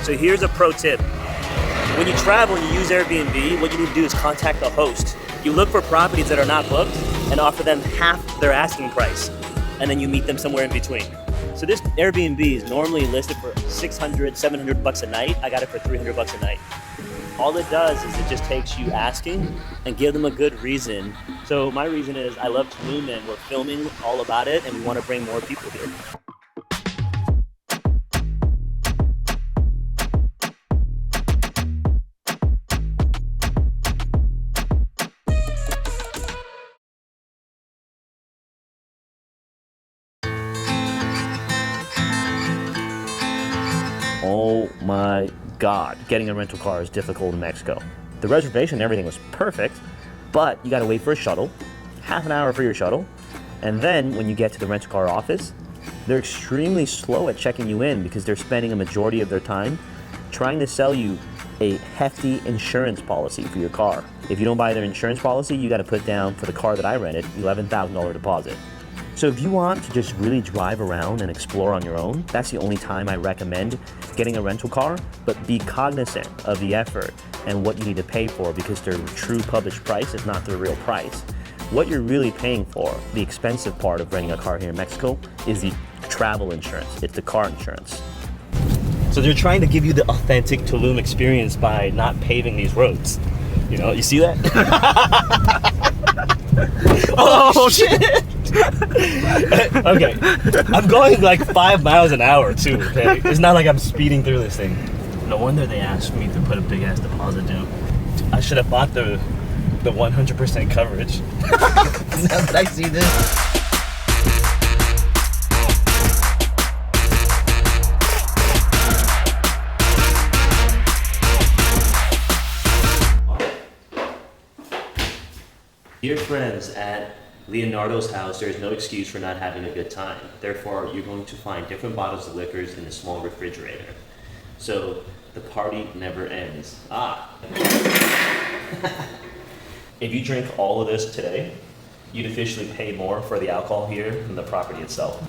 So here's a pro tip. When you travel and you use Airbnb, what you need to do is contact the host. You look for properties that are not booked and offer them half their asking price, and then you meet them somewhere in between. So this Airbnb is normally listed for $600, $700 a night. I got it for $300 a night. All it does is it just takes you asking and give them a good reason. So my reason is I love Tulum and we're filming all about it and we want to bring more people here. Oh my God, getting a rental car is difficult in Mexico. The reservation and everything was perfect, but you gotta wait for a shuttle, half an hour for your shuttle, and then when you get to the rental car office, they're extremely slow at checking you in because they're spending a majority of their time trying to sell you a hefty insurance policy for your car. If you don't buy their insurance policy, you gotta put down, for the car that I rented, $11,000 deposit. So if you want to just really drive around and explore on your own, that's the only time I recommend getting a rental car, but be cognizant of the effort and what you need to pay for because their true published price is not their real price. What you're really paying for, the expensive part of renting a car here in Mexico, is the travel insurance. It's the car insurance. So they're trying to give you the authentic Tulum experience by not paving these roads. You know, you see that? Oh shit! Okay, I'm going like 5 miles an hour too, okay? It's not like I'm speeding through this thing. No wonder they asked me to put a big ass deposit down. I should have bought the 100% coverage. Now that I see this. Dear friends, at Leonardo's house, there is no excuse for not having a good time. Therefore, you're going to find different bottles of liquors in a small refrigerator. So, the party never ends. If you drink all of this today, you'd officially pay more for the alcohol here than the property itself.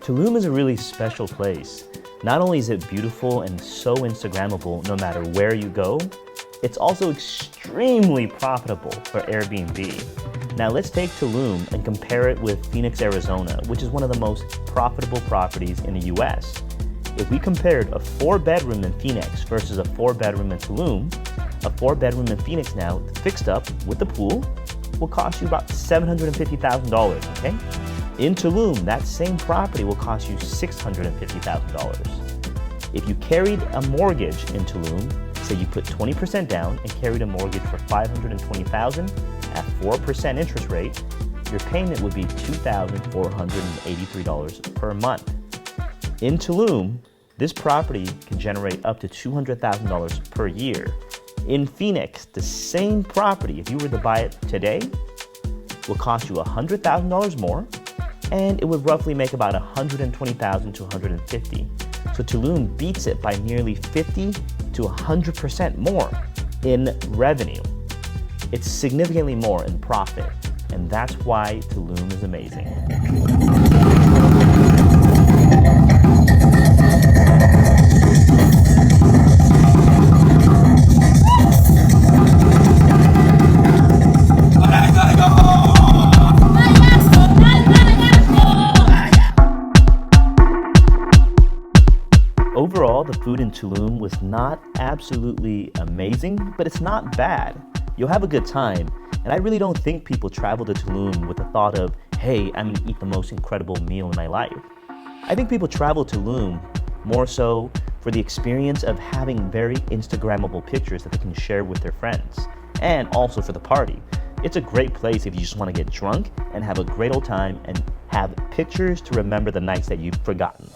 Tulum is a really special place. Not only is it beautiful and so Instagrammable no matter where you go, it's also extremely profitable for Airbnb. Now let's take Tulum and compare it with Phoenix, Arizona, which is one of the most profitable properties in the US. If we compared a 4-bedroom in Phoenix versus a 4-bedroom in Tulum, a 4-bedroom in Phoenix now, fixed up with the pool, will cost you about $750,000, okay? In Tulum, that same property will cost you $650,000. If you carried a mortgage in Tulum, say you put 20% down and carried a mortgage for $520,000 at 4% interest rate, your payment would be $2,483 per month. In Tulum, this property can generate up to $200,000 per year. In Phoenix, the same property, if you were to buy it today, will cost you $100,000 more, and it would roughly make about $120,000 to $150,000. So Tulum beats it by nearly 50 to 100% more in revenue. It's significantly more in profit, and that's why Tulum is amazing. Overall, the food in Tulum was not absolutely amazing, but it's not bad. You'll have a good time, and I really don't think people travel to Tulum with the thought of, hey, I'm gonna eat the most incredible meal in my life. I think people travel to Tulum more so for the experience of having very Instagrammable pictures that they can share with their friends, and also for the party. It's a great place if you just want to get drunk and have a great old time and have pictures to remember the nights that you've forgotten.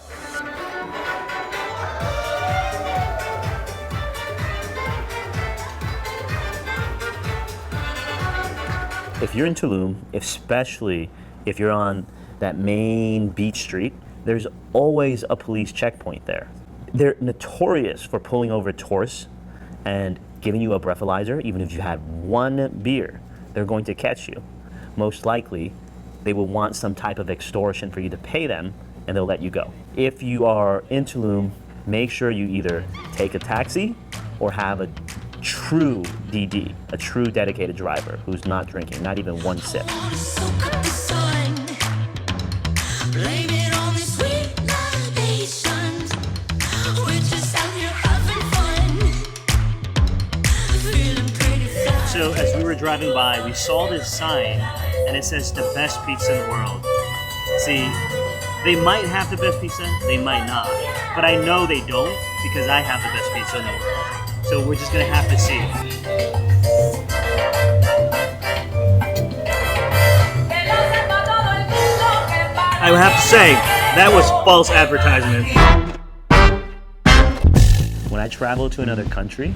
If you're in Tulum, especially if you're on that main beach street, there's always a police checkpoint there. They're notorious for pulling over tourists and giving you a breathalyzer, even if you had one beer. They're going to catch you. Most likely, they will want some type of extortion for you to pay them, and they'll let you go. If you are in Tulum, make sure you either take a taxi or have a true DD, a true dedicated driver who's not drinking, not even one sip. So as we were driving by, we saw this sign, and it says the best pizza in the world. See, they might have the best pizza, they might not. But I know they don't, because I have the best pizza in the world. So we're just gonna have to see. I would have to say, that was false advertisement. When I travel to another country,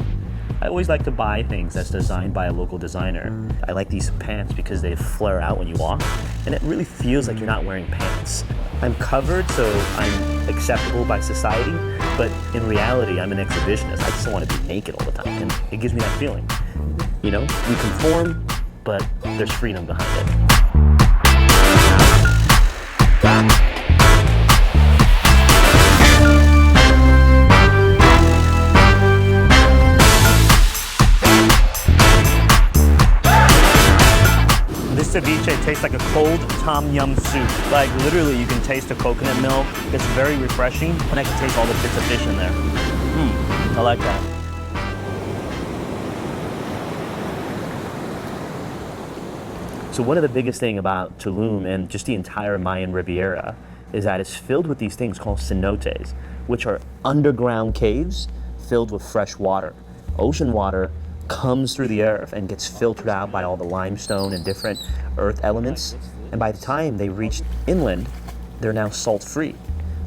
I always like to buy things that's designed by a local designer. I like these pants because they flare out when you walk, and it really feels like you're not wearing pants. I'm covered, so I'm acceptable by society, but in reality, I'm an exhibitionist. I just don't want to be naked all the time, and it gives me that feeling. You know, we conform, but there's freedom behind it. This ceviche tastes like a cold tom yum soup. Like literally you can taste the coconut milk. It's very refreshing, and I can taste all the bits of fish in there. I like that. So one of the biggest thing about Tulum and just the entire Mayan Riviera is that it's filled with these things called cenotes, which are underground caves filled with fresh water. Ocean water comes through the earth and gets filtered out by all the limestone and different earth elements. And by the time they reach inland, they're now salt-free.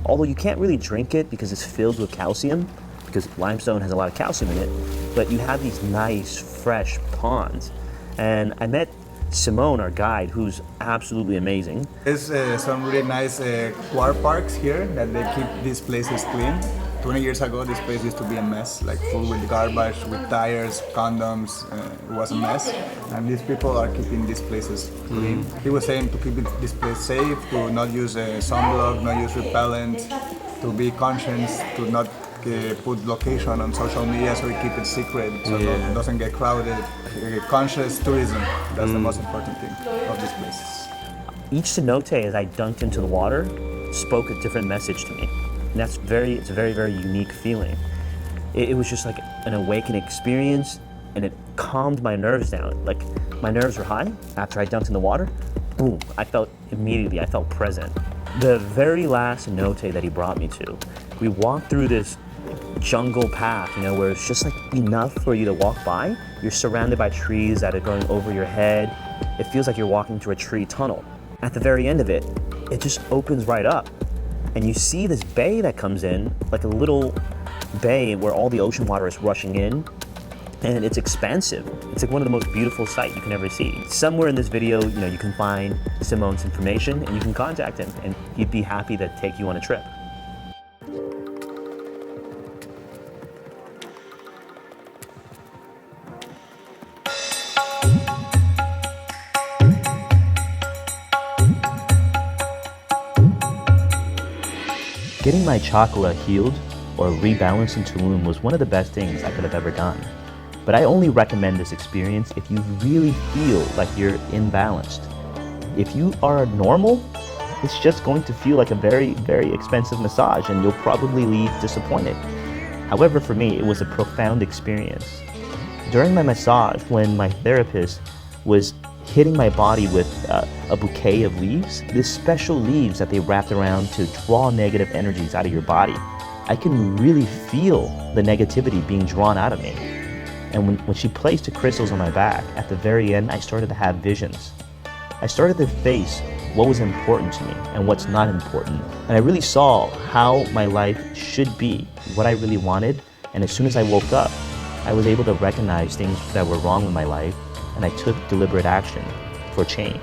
Although you can't really drink it because it's filled with calcium, because limestone has a lot of calcium in it, but you have these nice, fresh ponds. And I met Simone, our guide, who's absolutely amazing. There's some really nice water parks here that they keep these places clean. 20 years ago, this place used to be a mess, like full with garbage, with tires, condoms. It was a mess. And these people are keeping these places clean. He was saying to keep this place safe, to not use sunblock, not use repellent, to be conscious, to not put location on social media, so we keep it secret, so it doesn't get crowded. Conscious tourism, that's the most important thing of these places. Each cenote, as I dunked into the water, spoke a different message to me. And it's a very, very unique feeling. It was just like an awakening experience, and it calmed my nerves down. Like, my nerves were high after I dunked in the water. Boom, I felt present. The very last cenote that he brought me to, we walked through this jungle path, you know, where it's just like enough for you to walk by. You're surrounded by trees that are going over your head. It feels like you're walking through a tree tunnel. At the very end of it, it just opens right up. And you see this bay that comes in, like a little bay where all the ocean water is rushing in, and it's expansive. It's like one of the most beautiful sights you can ever see. Somewhere in this video, you know, you can find Simone's information and you can contact him, and he'd be happy to take you on a trip. Getting my chakra healed or rebalanced in Tulum was one of the best things I could have ever done. But I only recommend this experience if you really feel like you're imbalanced. If you are normal, it's just going to feel like a very, very expensive massage, and you'll probably leave disappointed. However, for me, it was a profound experience. During my massage, when my therapist was hitting my body with a bouquet of leaves, these special leaves that they wrapped around to draw negative energies out of your body, I can really feel the negativity being drawn out of me. And when she placed the crystals on my back, at the very end, I started to have visions. I started to face what was important to me and what's not important. And I really saw how my life should be, what I really wanted. And as soon as I woke up, I was able to recognize things that were wrong in my life, and I took deliberate action for change.